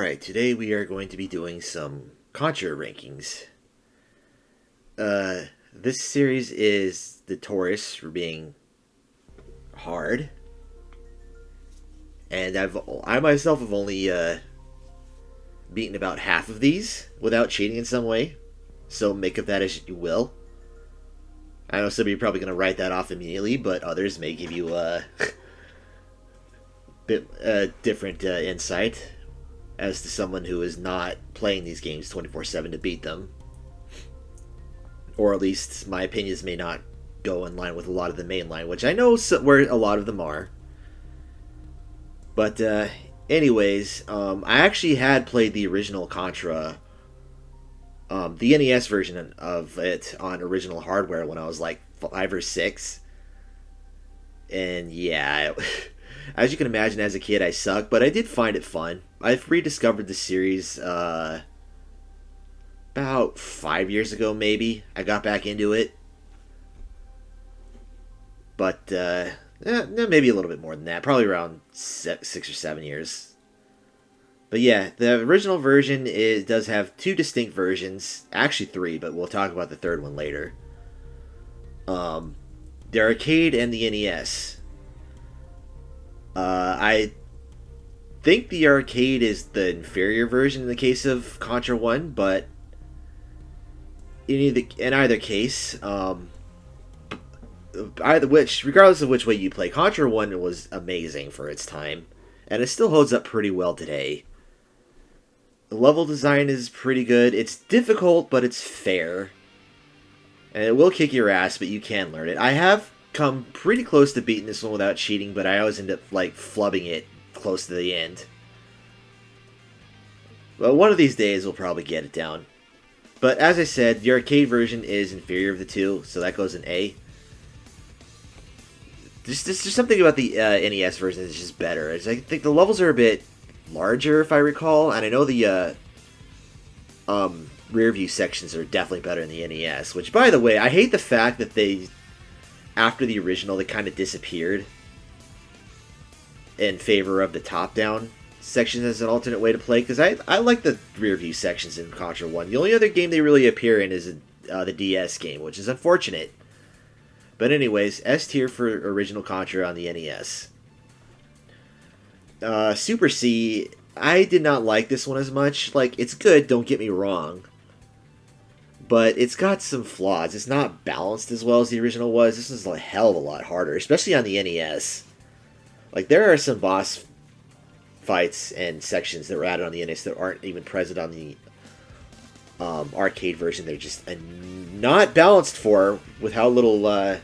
Alright, today we are going to be doing some Contra rankings. This series is notorious for being hard, and I myself have only beaten about half of these without cheating in some way, so make of that as you will. I know some of you are probably going to write that off immediately, but others may give you a bit different insight as to someone who is not playing these games 24/7 to beat them. Or at least my opinions may not go in line with a lot of the mainline, which I know where a lot of them are. But anyways, I actually had played the original Contra, the NES version of it on original hardware when I was like 5 or 6. And yeah, as you can imagine, as a kid, I sucked, but I did find it fun. I've rediscovered the series about 5 years ago, maybe. I got back into it. But maybe a little bit more than that. Probably around 6 or 7 years. But yeah, the original version does have two distinct versions. Actually 3, but we'll talk about the third one later. The arcade and the NES. I think the arcade is the inferior version in the case of Contra 1, but in either case, regardless of which way you play, Contra 1 was amazing for its time, and it still holds up pretty well today. The level design is pretty good. It's difficult, but it's fair. And it will kick your ass, but you can learn it. I have come pretty close to beating this one without cheating, but I always end up like flubbing it close to the end. But one of these days we'll probably get it down. But as I said, the arcade version is inferior of the two, so that goes in A. There's something about the NES version that's just better. I think the levels are a bit larger, if I recall, and I know the rear view sections are definitely better in the NES. Which, by the way, I hate the fact that they, after the original, they kind of disappeared in favor of the top-down sections as an alternate way to play, because I like the rear view sections in Contra 1. The only other game they really appear in is the DS game, which is unfortunate. But anyways, S tier for original Contra on the NES. Super C, I did not like this one as much. Like, it's good, don't get me wrong, but it's got some flaws. It's not balanced as well as the original was. This is a hell of a lot harder, especially on the NES. Like, there are some boss fights and sections that were added on the NES that aren't even present on the arcade version. They're just not balanced for with how little lives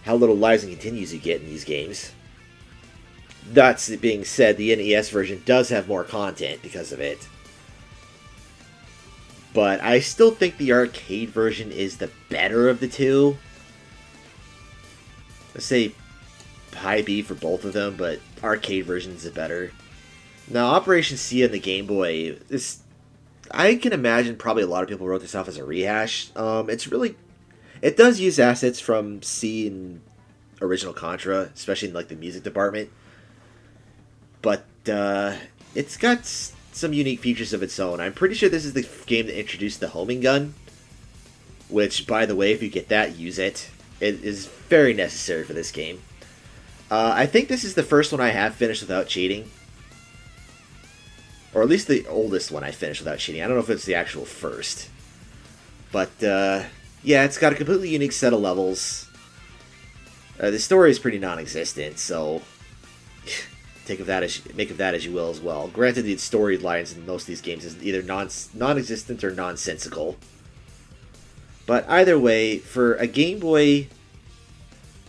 and continues you get in these games. That being said, the NES version does have more content because of it. But I still think the arcade version is the better of the two. Let's say high B for both of them, but arcade version is the better. Now, Operation C on the Game Boy, I can imagine probably a lot of people wrote this off as a rehash. It does use assets from C and original Contra, especially in like the music department. But it's got some unique features of its own. I'm pretty sure this is the game that introduced the homing gun, which, by the way, if you get that, use it. It is very necessary for this game. I think this is the first one I have finished without cheating. Or at least the oldest one I finished without cheating. I don't know if it's the actual first. But, yeah, it's got a completely unique set of levels. The story is pretty non-existent, so make of that as you will as well. Granted, the storylines in most of these games is either non-existent or nonsensical. But either way, for a Game Boy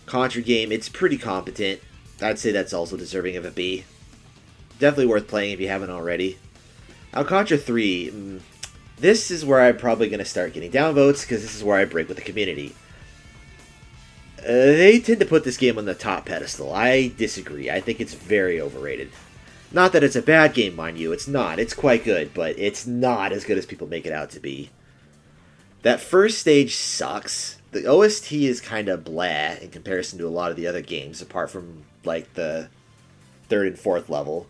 Contra game, it's pretty competent. I'd say that's also deserving of a B. Definitely worth playing if you haven't already. Now, Contra 3, this is where I'm probably going to start getting downvotes, because this is where I break with the community. They tend to put this game on the top pedestal. I disagree. I think it's very overrated. Not that it's a bad game, mind you. It's not. It's quite good, but it's not as good as people make it out to be. That first stage sucks. The OST is kind of blah in comparison to a lot of the other games, apart from, like, the third and fourth level.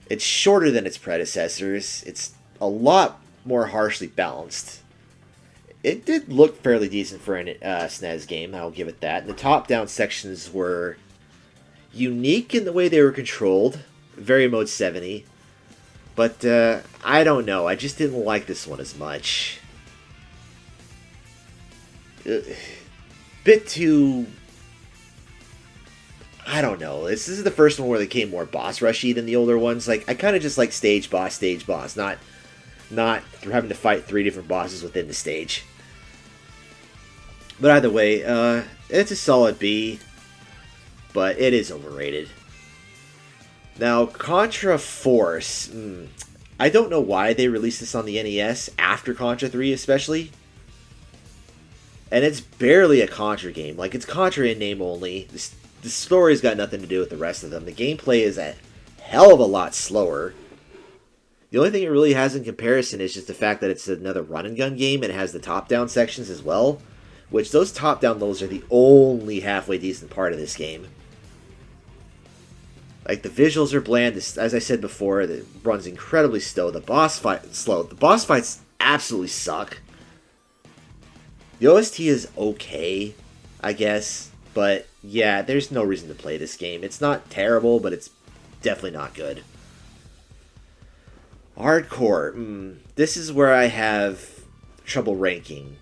It's shorter than its predecessors. It's a lot more harshly balanced. It did look fairly decent for an SNES game, I'll give it that. And the top-down sections were unique in the way they were controlled. Very Mode 70. But, I don't know. I just didn't like this one as much. Bit too... I don't know. This is the first one where they came more boss rushy than the older ones. Like, I kind of just like stage boss, not having to fight 3 different bosses within the stage. But either way, it's a solid B, but it is overrated. Now, Contra Force. I don't know why they released this on the NES after Contra 3 especially. And it's barely a Contra game. Like, it's Contra in name only. The story's got nothing to do with the rest of them. The gameplay is a hell of a lot slower. The only thing it really has in comparison is just the fact that it's another run-and-gun game and it has the top-down sections as well. Which, those top-down levels are the only halfway decent part of this game. Like, the visuals are bland. As I said before, it runs incredibly slow. The boss fights absolutely suck. The OST is okay, I guess. But, yeah, there's no reason to play this game. It's not terrible, but it's definitely not good. Hardcore. This is where I have trouble ranking.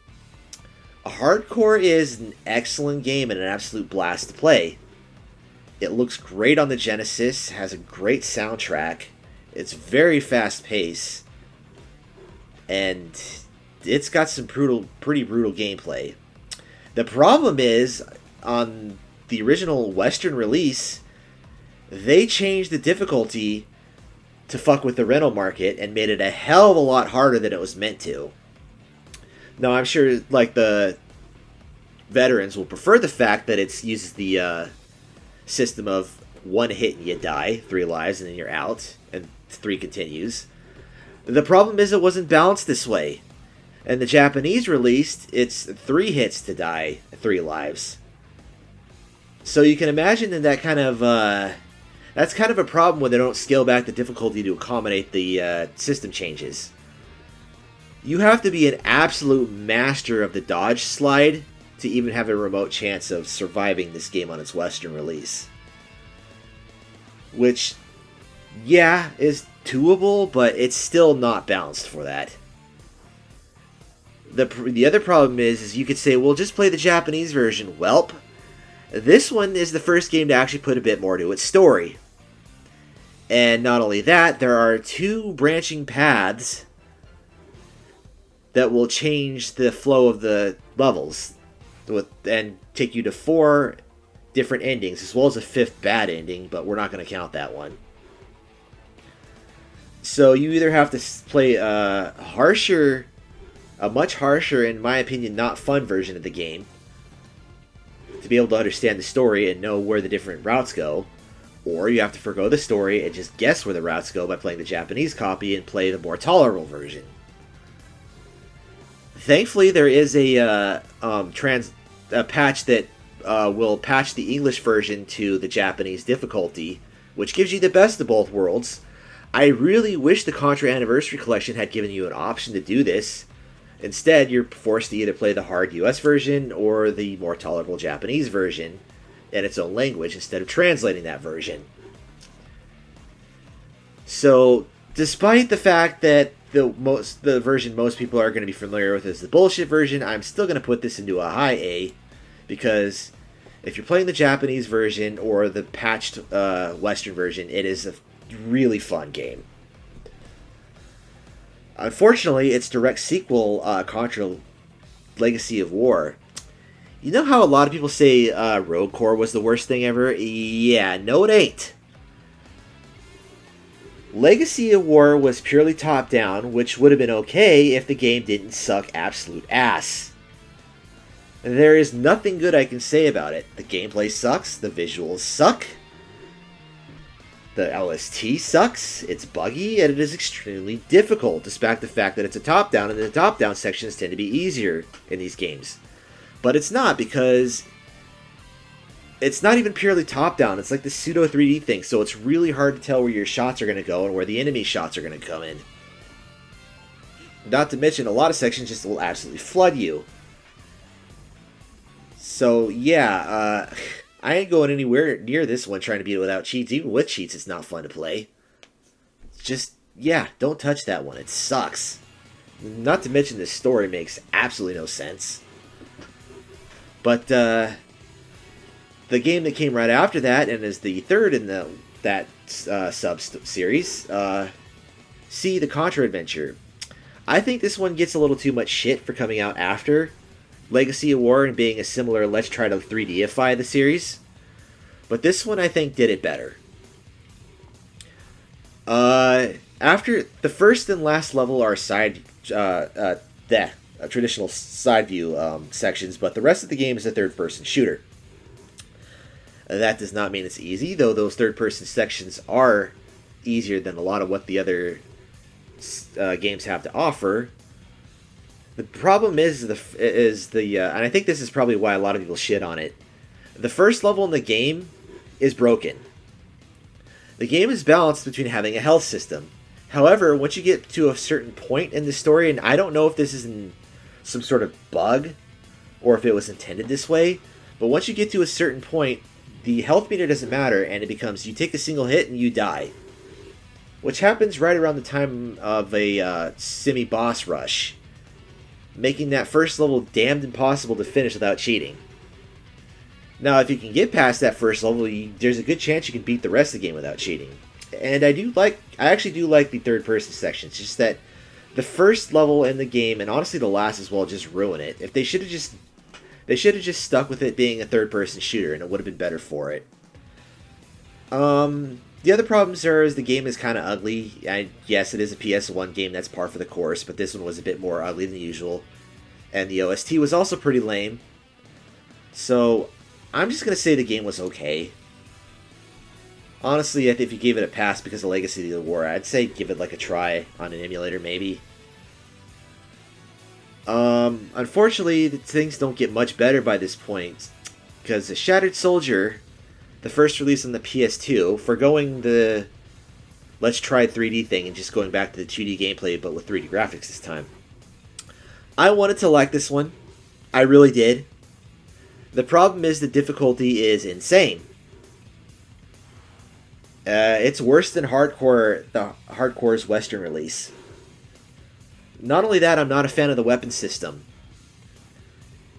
Hardcore is an excellent game and an absolute blast to play. It looks great on the Genesis, has a great soundtrack, it's very fast paced, and it's got some pretty brutal gameplay. The problem is, on the original Western release, they changed the difficulty to fuck with the rental market and made it a hell of a lot harder than it was meant to. Now, I'm sure, like, the veterans will prefer the fact that it uses the system of 1 hit and you die, 3 lives, and then you're out, and 3 continues. The problem is it wasn't balanced this way. And the Japanese released, it's 3 hits to die, 3 lives. So you can imagine that that's kind of a problem when they don't scale back the difficulty to accommodate the system changes. You have to be an absolute master of the dodge slide to even have a remote chance of surviving this game on its Western release. Which, yeah, is doable, but it's still not balanced for that. The other problem is you could say, well, just play the Japanese version. Welp, this one is the first game to actually put a bit more to its story. And not only that, there are 2 branching paths that will change the flow of the levels and take you to 4 different endings, as well as a 5th bad ending, but we're not going to count that one. So you either have to play a much harsher, in my opinion, not fun version of the game to be able to understand the story and know where the different routes go, or you have to forgo the story and just guess where the routes go by playing the Japanese copy and play the more tolerable version. Thankfully, there is a patch that will patch the English version to the Japanese difficulty, which gives you the best of both worlds. I really wish the Contra Anniversary Collection had given you an option to do this. Instead, you're forced to either play the hard US version or the more tolerable Japanese version in its own language instead of translating that version. So, despite the fact that the version most people are going to be familiar with is the bullshit version, I'm still going to put this into a high A, because if you're playing the Japanese version or the patched Western version, it is a really fun game. Unfortunately, its direct sequel, Contra Legacy of War. You know how a lot of people say Rogue Core was the worst thing ever? Yeah, no it ain't. Legacy of War was purely top-down, which would have been okay if the game didn't suck absolute ass. There is nothing good I can say about it. The gameplay sucks, the visuals suck, the LST sucks, it's buggy, and it is extremely difficult, despite the fact that it's a top-down, and the top-down sections tend to be easier in these games. But it's not, because it's not even purely top-down. It's like the pseudo 3D thing, so it's really hard to tell where your shots are going to go and where the enemy shots are going to come in. Not to mention, a lot of sections just will absolutely flood you. So, yeah, I ain't going anywhere near this one trying to beat it without cheats. Even with cheats, it's not fun to play. Just, yeah, don't touch that one. It sucks. Not to mention, this story makes absolutely no sense. But, the game that came right after that, and is the third in that sub-series, See the Contra Adventure. I think this one gets a little too much shit for coming out after Legacy of War and being a similar let's try to 3Dify the series. But this one I think did it better. After the first and last level are traditional side view sections, but the rest of the game is a third-person shooter. That does not mean it's easy, though those third-person sections are easier than a lot of what the other games have to offer. The problem is and I think this is probably why a lot of people shit on it. The first level in the game is broken. The game is balanced between having a health system. However, once you get to a certain point in the story, and I don't know if this is some sort of bug or if it was intended this way, but once you get to a certain point, the health meter doesn't matter, and it becomes you take a single hit and you die. Which happens right around the time of a semi-boss rush, making that first level damned impossible to finish without cheating. Now, if you can get past that first level, there's a good chance you can beat the rest of the game without cheating. And I actually do like the third-person sections. It's just that the first level in the game, and honestly the last as well, just ruin it. If they should have just stuck with it being a third-person shooter, and it would have been better for it. The other problems is the game is kind of ugly. Yes, it is a PS1 game, that's par for the course, but this one was a bit more ugly than usual. And the OST was also pretty lame. So, I'm just going to say the game was okay. Honestly, I think if you gave it a pass because of Legacy of the War, I'd say give it like a try on an emulator, maybe. Unfortunately, things don't get much better by this point, because the Shattered Soldier, the first release on the PS2, forgoing the let's try 3D thing and just going back to the 2D gameplay but with 3D graphics this time. I wanted to like this one. I really did. The problem is the difficulty is insane. It's worse than Hardcore's Western release. Not only that, I'm not a fan of the weapon system.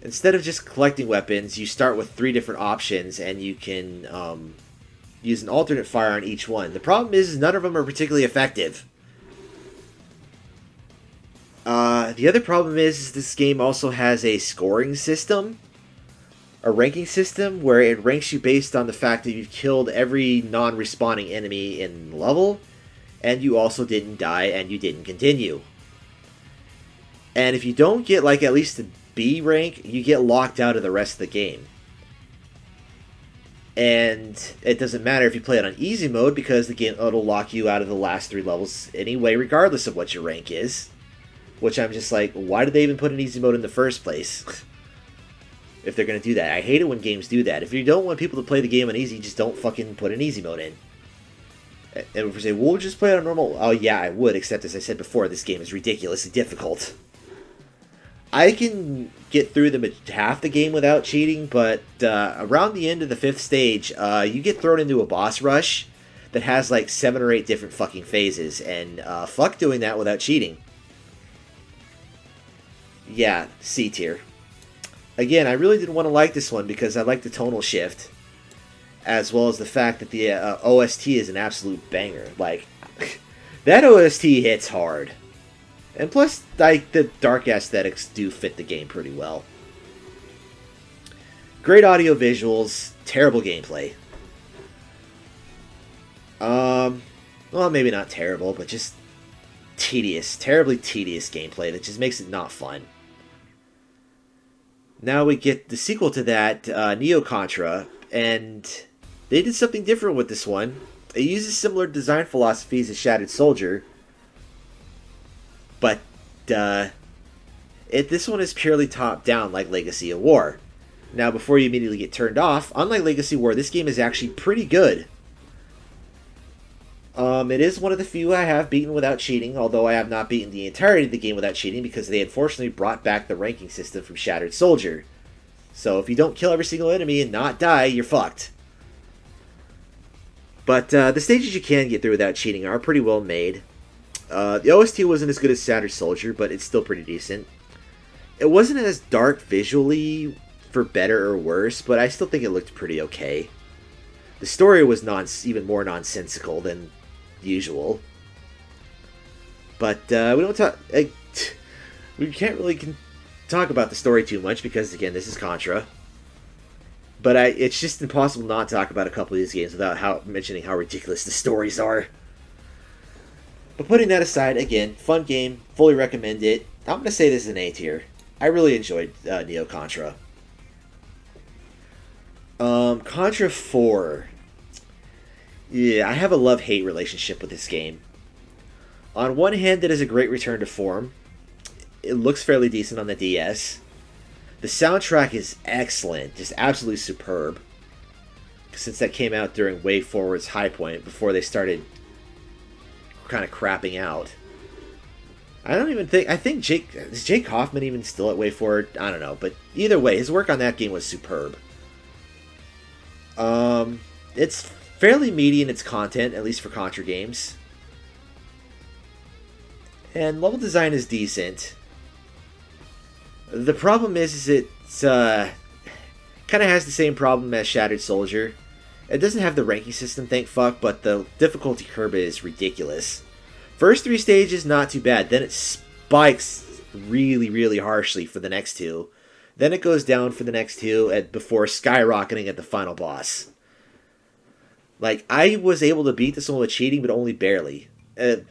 Instead of just collecting weapons, you start with 3 different options, and you can use an alternate fire on each one. The problem is none of them are particularly effective. The other problem is this game also has a scoring system, a ranking system, where it ranks you based on the fact that you've killed every non-respawning enemy in the level, and you also didn't die, and you didn't continue. And if you don't get like at least a B rank, you get locked out of the rest of the game. And it doesn't matter if you play it on easy mode, because the game it'll lock you out of the last 3 levels anyway, regardless of what your rank is. Which I'm just like, why did they even put an easy mode in the first place? If they're going to do that. I hate it when games do that. If you don't want people to play the game on easy, just don't fucking put an easy mode in. And if we say, well, we'll just play it on normal. Oh yeah, I would, except as I said before, this game is ridiculously difficult. I can get through half the game without cheating, but around the end of the 5th stage, you get thrown into a boss rush that has like 7 or 8 different fucking phases, and fuck doing that without cheating. Yeah, C tier. Again, I really didn't want to like this one because I like the tonal shift, as well as the fact that the OST is an absolute banger. Like, that OST hits hard. And plus, like, the dark aesthetics do fit the game pretty well. Great audio visuals, terrible gameplay. Well, maybe not terrible, but just tedious, terribly tedious gameplay that just makes it not fun. Now we get the sequel to that, Neo Contra, and they did something different with this one. It uses similar design philosophies as Shattered Soldier, but this one is purely top-down like Legacy of War. Now, before you immediately get turned off, unlike Legacy War, this game is actually pretty good. It is one of the few I have beaten without cheating, although I have not beaten the entirety of the game without cheating because they unfortunately brought back the ranking system from Shattered Soldier. So if you don't kill every single enemy and not die, you're fucked. But the stages you can get through without cheating are pretty well made. The OST wasn't as good as Shattered Soldier, but it's still pretty decent. It wasn't as dark visually, for better or worse, but I still think it looked pretty okay. The story was even more nonsensical than usual. But we don't talk. We can't really talk about the story too much because, again, this is Contra. But it's just impossible not to talk about a couple of these games without mentioning how ridiculous the stories are. But putting that aside, again, fun game, fully recommend it. I'm going to say this is an A tier. I really enjoyed Neo Contra. Contra 4. Yeah, I have a love-hate relationship with this game. On one hand, it is a great return to form. It looks fairly decent on the DS. The soundtrack is excellent, just absolutely superb. Since that came out during Way Forward's high point, before they started kind of crapping out. I think is Jake Hoffman even still at Way Forward? I don't know, but either way, his work on that game was superb. It's fairly meaty in its content, at least for Contra games. And level design is decent. The problem is it's kind of has the same problem as Shattered Soldier. It doesn't have the ranking system, thank fuck, but the difficulty curve is ridiculous. First 3 stages, not too bad. Then it spikes really, really harshly for the next 2. Then it goes down for the next 2 before skyrocketing at the final boss. Like, I was able to beat this one with cheating, but only barely. I'd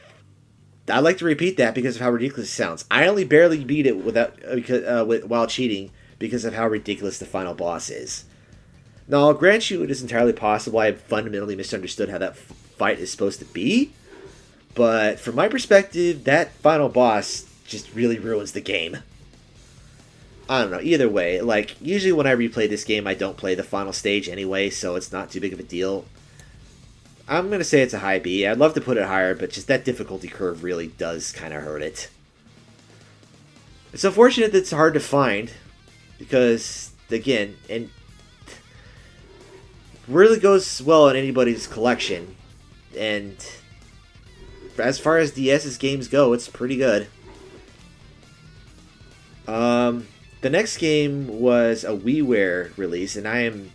like to repeat that because of how ridiculous it sounds. I only barely beat it while cheating because of how ridiculous the final boss is. Now, I'll grant you it is entirely possible I have fundamentally misunderstood how that fight is supposed to be. But from my perspective, that final boss just really ruins the game. I don't know, either way, like, usually when I replay this game, I don't play the final stage anyway, so it's not too big of a deal. I'm going to say it's a high B. I'd love to put it higher, but just that difficulty curve really does kind of hurt it. It's unfortunate that it's hard to find, because, again, and really goes well in anybody's collection, and as far as DS's games go, it's pretty good. The next game was a WiiWare release, and I am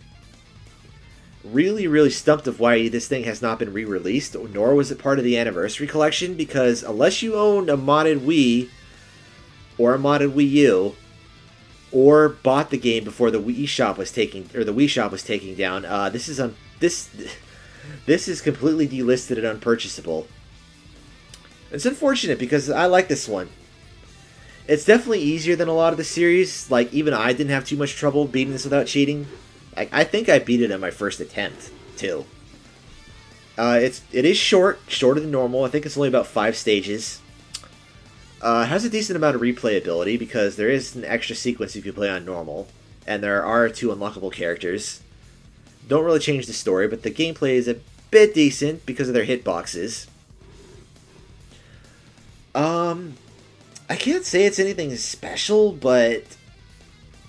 really, really stumped of why this thing has not been re-released, nor was it part of the Anniversary Collection, because unless you owned a modded Wii, or a modded Wii U, or bought the game before the Wii Shop was taking down, this is completely delisted and unpurchasable. It's unfortunate because I like this one. It's definitely easier than a lot of the series. Like, even I didn't have too much trouble beating this without cheating. Like, I think I beat it on my first attempt, too. It is shorter than normal. I think it's only about 5 stages. It has a decent amount of replayability because there is an extra sequence if you play on normal, and there are 2 unlockable characters. Don't really change the story, but the gameplay is a bit decent because of their hitboxes. I can't say it's anything special, but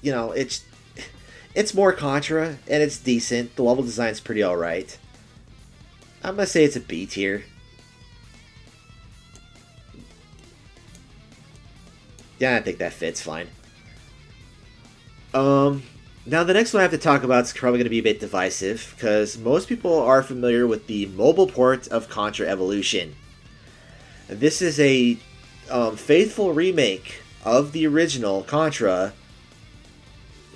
you know, it's more Contra and it's decent. The level design's pretty alright. I'm gonna say it's a B tier. Yeah, I think that fits fine. Now the next one I have to talk about is probably going to be a bit divisive, because most people are familiar with the mobile port of Contra Evolution. This is a faithful remake of the original Contra,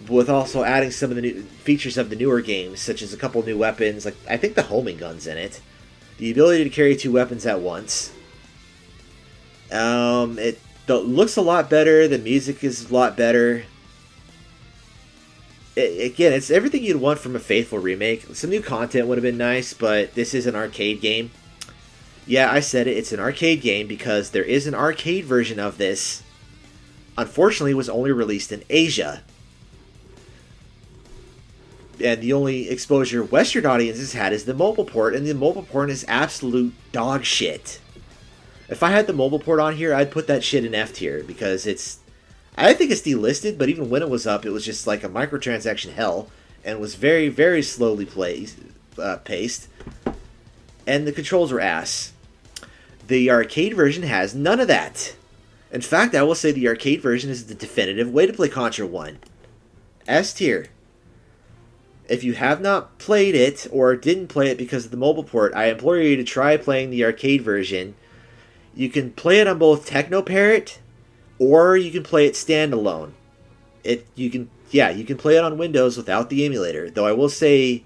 with also adding some of the new features of the newer games, such as a couple new weapons, like I think the homing gun's in it, the ability to carry 2 weapons at once. It looks a lot better, the music is a lot better. Again, it's everything you'd want from a faithful remake. Some new content would have been nice, but this is an arcade game. Yeah, I said it, it's an arcade game because there is an arcade version of this. Unfortunately, it was only released in Asia. and the only exposure Western audiences had is the mobile port, and the mobile port is absolute dog shit. If I had the mobile port on here, I'd put that shit in F tier, because I think it's delisted, but even when it was up, it was just like a microtransaction hell, and was very, very slowly paced, and the controls were ass. The arcade version has none of that. In fact, I will say the arcade version is the definitive way to play Contra 1. S tier. If you have not played it, or didn't play it because of the mobile port, I implore you to try playing the arcade version. You can play it on both Technoparrot, or you can play it standalone. You can play it on Windows without the emulator. Though I will say,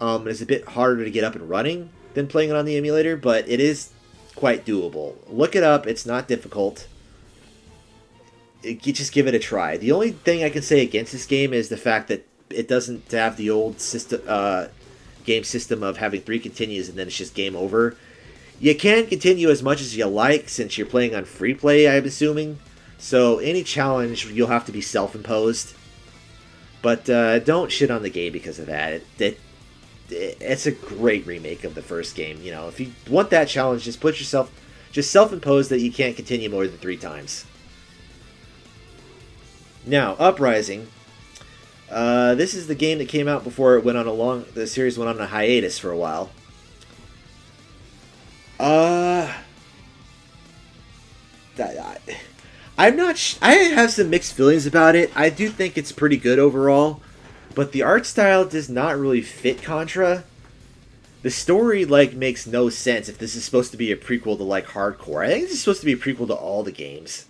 it's a bit harder to get up and running than playing it on the emulator, but it is quite doable. Look it up; it's not difficult. You just give it a try. The only thing I can say against this game is the fact that it doesn't have the old game system of having 3 continues and then it's just game over. You can continue as much as you like since you're playing on free play, I'm assuming. So any challenge, you'll have to be self-imposed. But don't shit on the game because of that. It's a great remake of the first game. You know, if you want that challenge, just self-impose that you can't continue more than 3 times. Now, Uprising. This is the game that came out before it went on the series went on a hiatus for a while. I'm not. I have some mixed feelings about it. I do think it's pretty good overall, but the art style does not really fit Contra. The story makes no sense if this is supposed to be a prequel to Hardcore. I think this is supposed to be a prequel to all the games.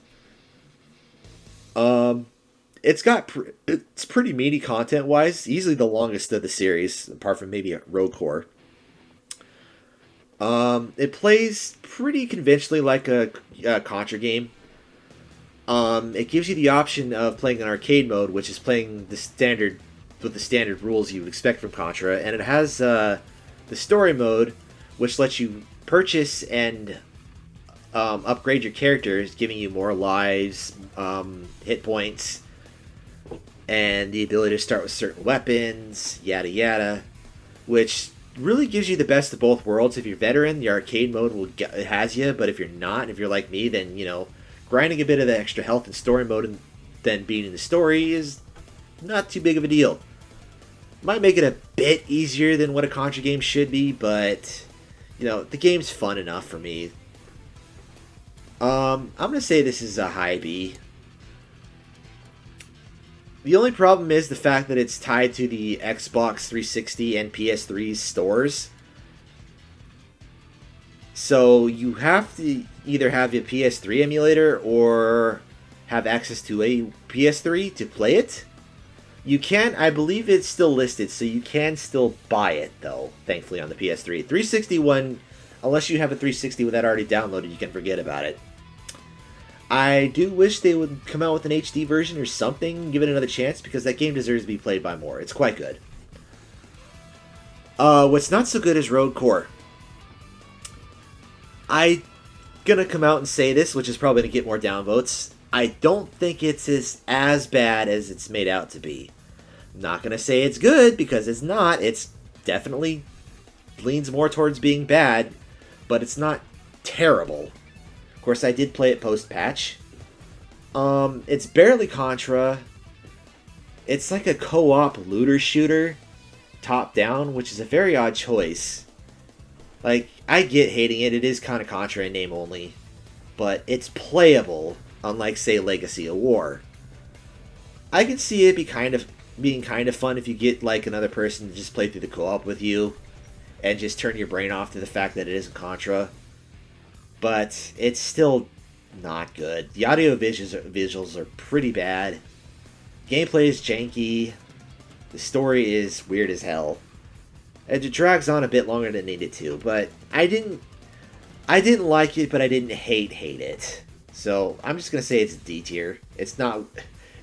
It's pretty meaty content-wise. Easily the longest of the series, apart from maybe Road Core. It plays pretty conventionally like a Contra game. It gives you the option of playing an arcade mode, which is playing the standard rules you would expect from Contra, and it has the story mode, which lets you purchase and upgrade your characters, giving you more lives, hit points, and the ability to start with certain weapons, yada yada, which really gives you the best of both worlds. If you're veteran, the arcade mode has you, but if you're not, if you're like me, then grinding a bit of the extra health in story mode and then beating the story is not too big of a deal. Might make it a bit easier than what a Contra game should be, but the game's fun enough for me. I'm gonna say this is a high B. The only problem is the fact that it's tied to the Xbox 360 and PS3 stores. So you have to either have a PS3 emulator or have access to a PS3 to play it. You can, I believe it's still listed, so you can still buy it, though, thankfully, on the PS3. 360 one, unless you have a 360 with that already downloaded, you can forget about it. I do wish they would come out with an HD version or something, give it another chance, because that game deserves to be played by more. It's quite good. What's not so good is Road Core. I'm gonna come out and say this, which is probably gonna get more downvotes. I don't think it's as bad as it's made out to be. I'm not gonna say it's good, because it's not. It's definitely leans more towards being bad, but it's not terrible. Of course, I did play it post-patch. It's barely Contra. It's like a co-op looter shooter, top-down, which is a very odd choice. I get hating it. It is kind of Contra in name only, but it's playable, unlike, say, Legacy of War. I can see it being kind of fun if you get another person to just play through the co-op with you, and just turn your brain off to the fact that it isn't Contra. But it's still not good. The audio visuals are pretty bad. Gameplay is janky. The story is weird as hell. And it drags on a bit longer than it needed to. But I didn't like it, but I didn't hate it. So I'm just gonna say it's D tier. It's not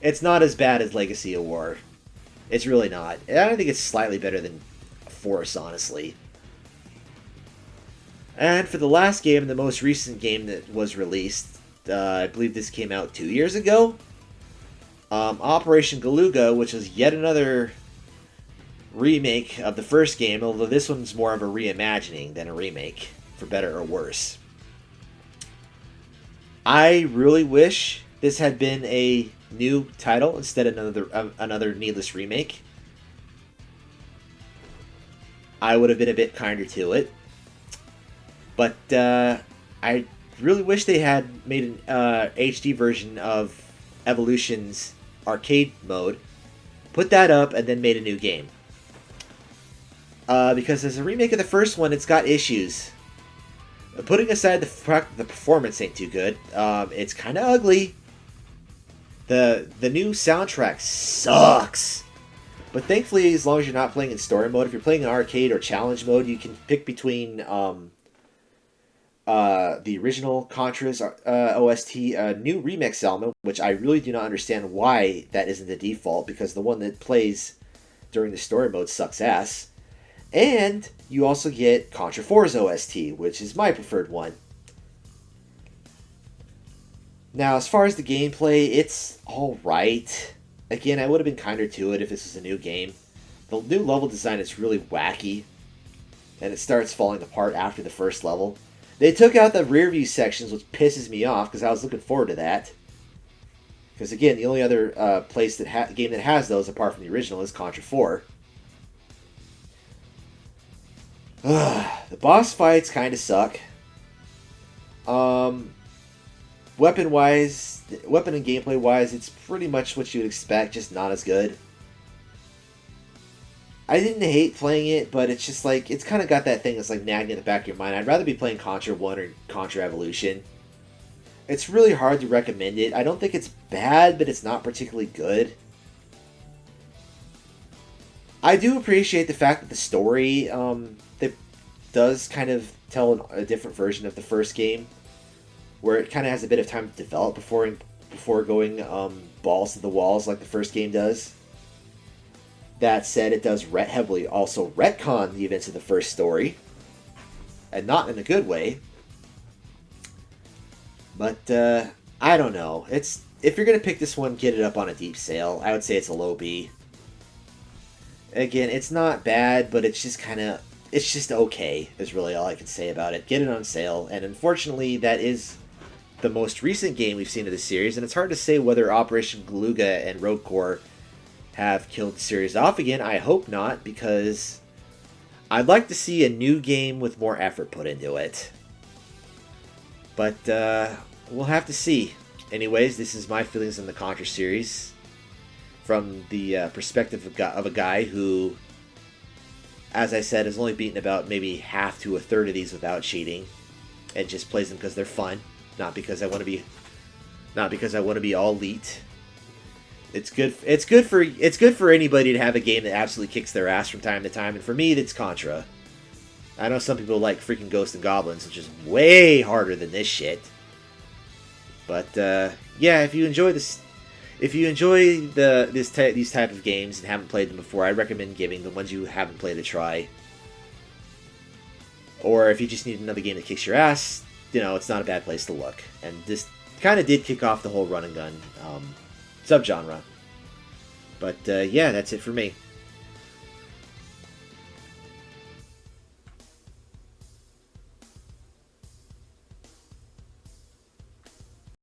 as bad as Legacy of War. It's really not. I don't think it's slightly better than Force, honestly. And for the last game, the most recent game that was released, I believe this came out 2 years ago. Operation Galuga, which is yet another remake of the first game, although this one's more of a reimagining than a remake, for better or worse. I really wish this had been a new title instead of another needless remake. I would have been a bit kinder to it. But I really wish they had made an HD version of Evolution's arcade mode, put that up, and then made a new game. Because as a remake of the first one, it's got issues. Putting aside the performance ain't too good, it's kind of ugly. The new soundtrack sucks. But thankfully, as long as you're not playing in story mode, if you're playing in arcade or challenge mode, you can pick between the original Contra's OST, new remix element, which I really do not understand why that isn't the default, because the one that plays during the story mode sucks ass. And you also get Contra 4's OST, which is my preferred one. Now, as far as the gameplay, it's alright. Again, I would have been kinder to it if this was a new game. The new level design is really wacky, and it starts falling apart after the first level. They took out the rear view sections, which pisses me off, because I was looking forward to that. Because again, the only other game that has those, apart from the original, is Contra 4. The boss fights kind of suck. Weapon and gameplay wise, it's pretty much what you would expect, just not as good. I didn't hate playing it, but it's just like, it's kind of got that thing that's like nagging in the back of your mind. I'd rather be playing Contra 1 or Contra Evolution. It's really hard to recommend it. I don't think it's bad, but it's not particularly good. I do appreciate the fact that the story that does kind of tell a different version of the first game, where it kind of has a bit of time to develop before going balls to the walls like the first game does. That said, it does heavily also retcon the events of the first story, and not in a good way. But I don't know. If you're gonna pick this one, get it up on a deep sale. I would say it's a low B. Again, it's not bad, but it's just okay, is really all I can say about it. Get it on sale, and unfortunately, that is the most recent game we've seen of the series, and it's hard to say whether Operation Galuga and Rogue Corps have killed the series off again. I hope not, because I'd like to see a new game with more effort put into it. But we'll have to see. Anyways, this is my feelings on the Contra series from the perspective of a guy who, as I said, has only beaten about maybe half to a third of these without cheating, and just plays them because they're fun, not because I want to be all elite. It's good for anybody to have a game that absolutely kicks their ass from time to time, and for me, it's Contra. I know some people like freaking Ghosts and Goblins, which is way harder than this shit. But yeah, if you enjoy these type of games and haven't played them before, I recommend giving the ones you haven't played a try. Or if you just need another game that kicks your ass, it's not a bad place to look. And this kind of did kick off the whole run and gun subgenre. But yeah, that's it for me.